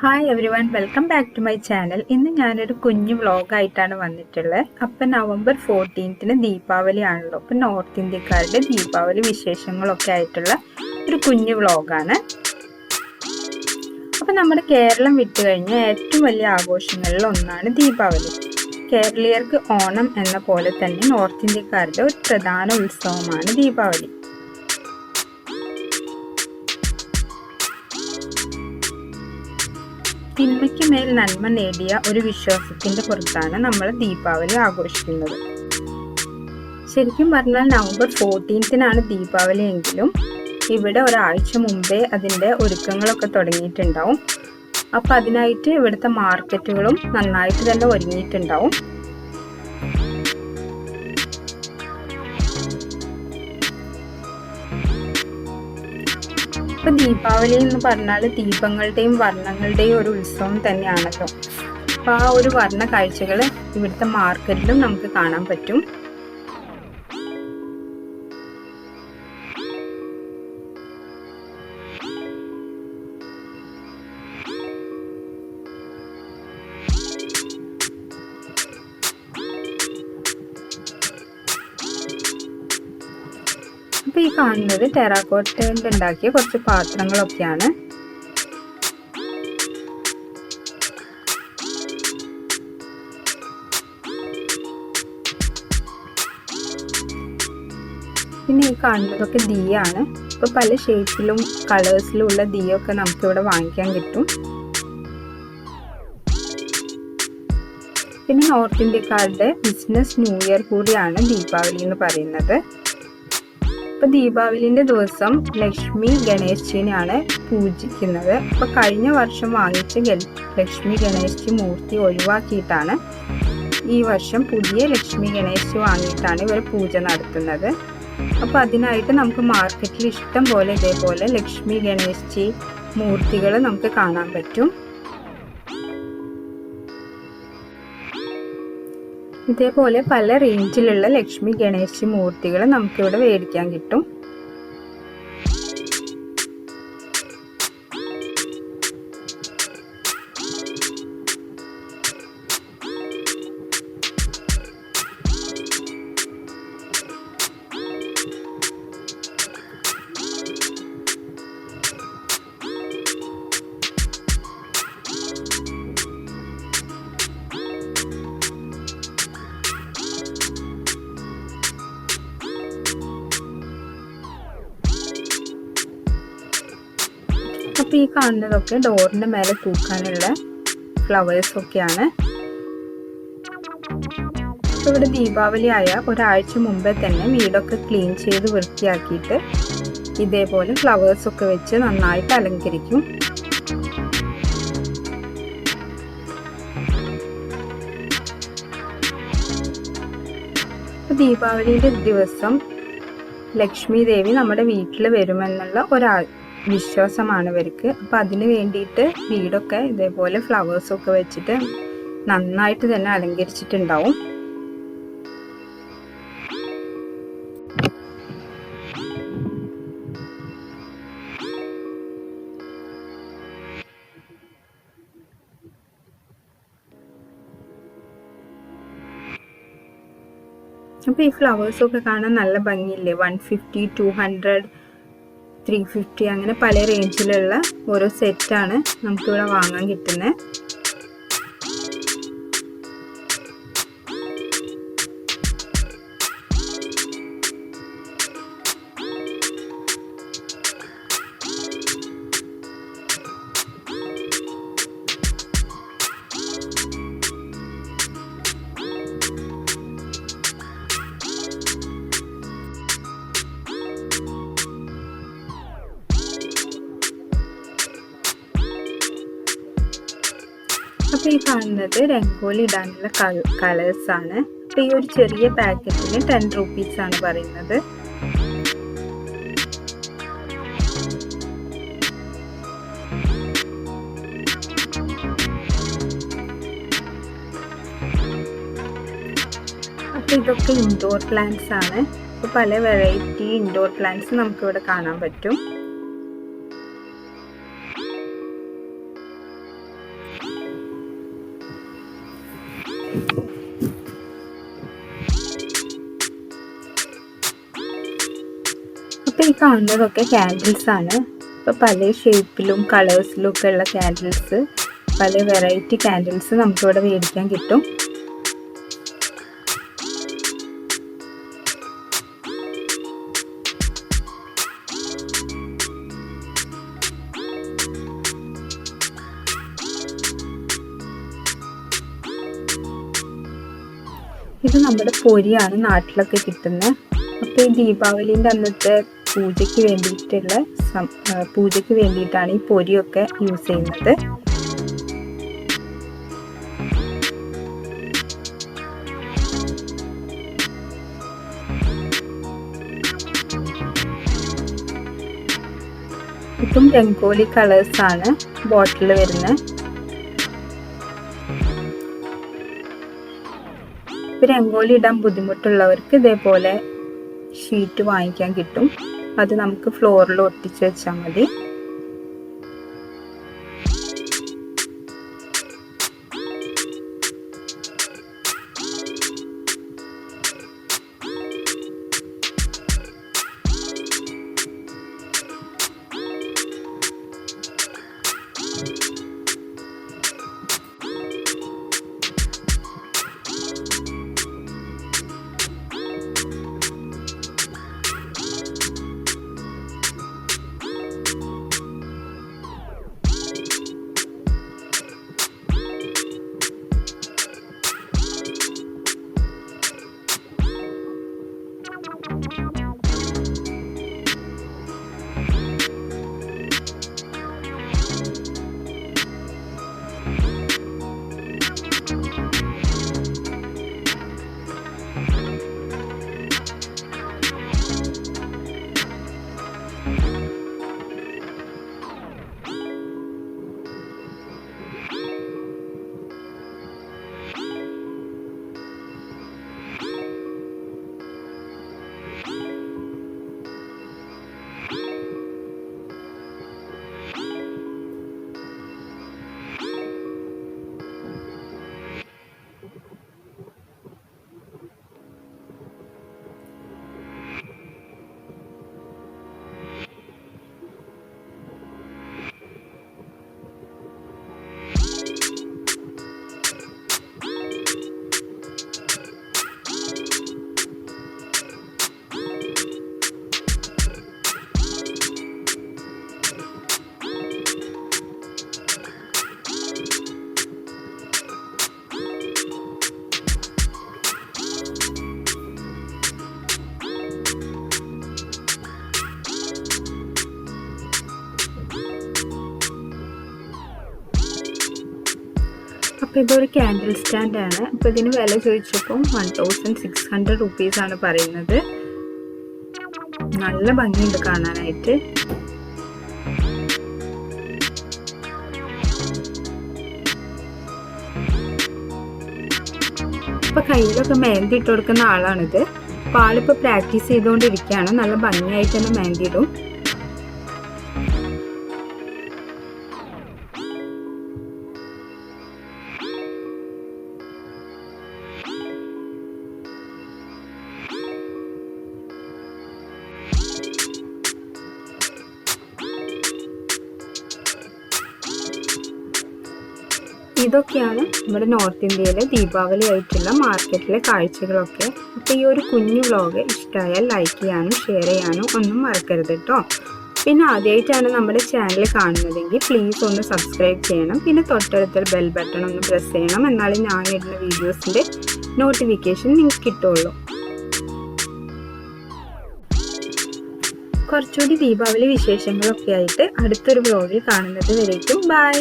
Hi everyone, welcome back to my channel. ഇന്ന് ഞാനൊരു കുഞ്ഞു വ്ളോഗായിട്ടാണ് വന്നിട്ടുള്ളത്. അപ്പം November 14 ദീപാവലി ആണല്ലോ. അപ്പം നോർത്ത് ഇന്ത്യക്കാരുടെ ദീപാവലി വിശേഷങ്ങളൊക്കെ ആയിട്ടുള്ള ഒരു കുഞ്ഞു വ്ളോഗാണ്. അപ്പം നമ്മുടെ കേരളം വിട്ടു കഴിഞ്ഞ ഏറ്റവും വലിയ ആഘോഷങ്ങളിൽ ഒന്നാണ് ദീപാവലി. കേരളീയർക്ക് ഓണം എന്ന പോലെ തന്നെ നോർത്ത് ഇന്ത്യക്കാരുടെ ഒരു പ്രധാന ഉത്സവമാണ് ദീപാവലി. തിന്മയ്ക്ക് മേൽ നന്മ നേടിയ ഒരു വിശ്വാസത്തിന്റെ പുറത്താണ് നമ്മൾ ദീപാവലി ആഘോഷിക്കുന്നത്. ശരിക്കും പറഞ്ഞാൽ November 14 ദീപാവലി എങ്കിലും ഇവിടെ ഒരാഴ്ച മുമ്പേ അതിൻ്റെ ഒരുക്കങ്ങളൊക്കെ തുടങ്ങിയിട്ടുണ്ടാവും. അപ്പം അതിനായിട്ട് ഇവിടുത്തെ മാർക്കറ്റുകളും നന്നായിട്ട് തന്നെ ഒരുങ്ങിയിട്ടുണ്ടാവും. ഇപ്പം ദീപാവലി എന്ന് പറഞ്ഞാൽ ദീപങ്ങളുടെയും വർണ്ണങ്ങളുടെയും ഒരു ഉത്സവം തന്നെയാണല്ലോ. അപ്പം ആ ഒരു വർണ്ണ കാഴ്ചകൾ ഇവിടുത്തെ മാർക്കറ്റിലും നമുക്ക് കാണാൻ പറ്റും. അപ്പോൾ ഈ കാണുന്നത് ടെറാക്കോട്ടയിൽ ഉണ്ടാക്കിയ കുറച്ച് പാത്രങ്ങളൊക്കെയാണ്. പിന്നെ ഈ കാണുന്നതൊക്കെ ദിയാണ്. ഇപ്പോൾ പല ഷേപ്പിലും കളേഴ്സിലും ഉള്ള ദിയൊക്കെ നമുക്കിവിടെ വാങ്ങിക്കാൻ കിട്ടും. പിന്നെ നോർത്ത് ഇന്ത്യക്കാരുടെ ബിസിനസ് ന്യൂ ഇയർ കൂടിയാണ് ദീപാവലി എന്ന് പറയുന്നത്. ഇപ്പോൾ ദീപാവലിൻ്റെ ദിവസം ലക്ഷ്മി ഗണേശിനെയാണ് പൂജിക്കുന്നത്. അപ്പോൾ കഴിഞ്ഞ വർഷം വാങ്ങിച്ച ലക്ഷ്മി ഗണേശ് മൂർത്തി ഒഴിവാക്കിയിട്ടാണ് ഈ വർഷം പുതിയ ലക്ഷ്മി ഗണേശ് വാങ്ങിയിട്ടാണ് ഇവർ പൂജ നടത്തുന്നത്. അപ്പോൾ അതിനായിട്ട് നമുക്ക് മാർക്കറ്റിൽ ഇഷ്ടം പോലെ ഇതേപോലെ ലക്ഷ്മി ഗണേശ് മൂർത്തികൾ നമുക്ക് കാണാൻ പറ്റും. ഇതേപോലെ പല റേഞ്ചിലുള്ള ലക്ഷ്മി ഗണേശ് മൂർത്തികൾ നമുക്കിവിടെ മേടിക്കാൻ കിട്ടും. അപ്പോൾ ഈ കാണുന്നതൊക്കെ ഡോറിൻ്റെ മേലെ തൂക്കാനുള്ള ഫ്ലവേഴ്സൊക്കെയാണ്. ഇവിടെ ദീപാവലി ആയ ഒരാഴ്ച മുമ്പേ തന്നെ വീടൊക്കെ ക്ലീൻ ചെയ്ത് വൃത്തിയാക്കിയിട്ട് ഇതേപോലെ ഫ്ലവേഴ്സൊക്കെ വെച്ച് നന്നായിട്ട് അലങ്കരിക്കും. ദീപാവലിയുടെ ദിവസം ലക്ഷ്മി ദേവി നമ്മുടെ വീട്ടിൽ വരുമെന്നുള്ള വിശ്വാസമാണ് ഇവർക്ക്. അപ്പം അതിന് വേണ്ടിയിട്ട് വീടൊക്കെ ഇതേപോലെ ഫ്ലവേഴ്സൊക്കെ വെച്ചിട്ട് നന്നായിട്ട് തന്നെ അലങ്കരിച്ചിട്ടുണ്ടാവും. അപ്പോൾ ഈ ഫ്ലവേഴ്സൊക്കെ കാണാൻ നല്ല ഭംഗിയില്ലേ. 150, 200, 350 അങ്ങനെ പല റേഞ്ചിലുള്ള ഓരോ സെറ്റാണ് നമുക്കിവിടെ വാങ്ങാൻ കിട്ടുന്നത്. അപ്പോൾ ഈ കാണുന്നത് രംഗോലി ഇടാനുള്ള കളേഴ്സാണ്. അപ്പോൾ ഈ ഒരു ചെറിയ പാക്കറ്റിന് 10 rupees പറയുന്നത്. അപ്പോൾ ഇതൊക്കെ ഇൻഡോർ പ്ലാന്റ്സ് ആണ്. അപ്പോൾ പല വെറൈറ്റി ഇൻഡോർ പ്ലാന്റ്സ് നമുക്കിവിടെ കാണാൻ പറ്റും. അപ്പോൾ ഈ കാണുന്നതൊക്കെ ക്യാൻഡിൽസ് ആണ്. അപ്പോൾ പല ഷേപ്പിലും കളേഴ്സിലും ഒക്കെ ഉള്ള ക്യാൻഡിൽസ്, പല വെറൈറ്റി ക്യാൻഡിൽസ് നമുക്കിവിടെ മേടിക്കാൻ കിട്ടും. ഇത് നമ്മുടെ പൊരിയാണ് നാട്ടിലൊക്കെ കിട്ടുന്നത്. അപ്പോൾ ഈ ദീപാവലിൻ്റെ അന്നത്തെ പൂജയ്ക്ക് വേണ്ടിയിട്ടാണ് ഈ പൊരിയൊക്കെ യൂസ് ചെയ്യുന്നത്. ഇതും രംഗോലി കളേഴ്സാണ് ബോട്ടിൽ വരുന്നത്. രംഗോലി ഇടാൻ ബുദ്ധിമുട്ടുള്ളവർക്ക് ഇതേപോലെ ഷീറ്റ് വാങ്ങിക്കാൻ കിട്ടും. അത് നമുക്ക് ഫ്ലോറിൽ ഒട്ടിച്ച് വെച്ചാൽ മതി. അപ്പോൾ ഇതൊരു ക്യാൻഡിൽ സ്റ്റാൻഡാണ്. അപ്പോൾ ഇതിന് വില ചോദിച്ചപ്പോൾ 1600 റുപ്പീസാണ് പറയുന്നത്. നല്ല ഭംഗിയുണ്ട് കാണാനായിട്ട്. ഇപ്പോൾ കയ്യിലൊക്കെ മെഹന്തി ഇട്ട് കൊടുക്കുന്ന ആളാണിത്. അപ്പോൾ ആളിപ്പോൾ പ്രാക്ടീസ് ചെയ്തുകൊണ്ടിരിക്കുകയാണ്. നല്ല ഭംഗിയായിട്ട് തന്നെ മെഹന്തി ഇടും. ഇതൊക്കെയാണ് നമ്മുടെ നോർത്ത് ഇന്ത്യയിലെ ദീപാവലി ആയിട്ടുള്ള മാർക്കറ്റിലെ കാഴ്ചകളൊക്കെ. അപ്പോൾ ഈ ഒരു കുഞ്ഞു വ്ലോഗ് ഇഷ്ടമായാൽ ലൈക്ക് ചെയ്യാനും ഷെയർ ചെയ്യാനും ഒന്നും മറക്കരുത് കേട്ടോ. പിന്നെ ആദ്യമായിട്ടാണ് നമ്മുടെ ചാനൽ കാണുന്നതെങ്കിൽ പ്ലീസ് ഒന്ന് സബ്സ്ക്രൈബ് ചെയ്യണം. പിന്നെ തൊട്ടടുത്ത ബെൽ ബട്ടൺ ഒന്ന് പ്രസ് ചെയ്യണം. എന്നാലും ഞാനിടുന്ന വീഡിയോസിൻ്റെ നോട്ടിഫിക്കേഷൻ നിങ്ങൾക്ക് കിട്ടുള്ളൂ. കുറച്ചുകൂടി ദീപാവലി വിശേഷങ്ങളൊക്കെ ആയിട്ട് അടുത്തൊരു വ്ലോഗിൽ കാണുന്നത് വരേക്കും ബൈ.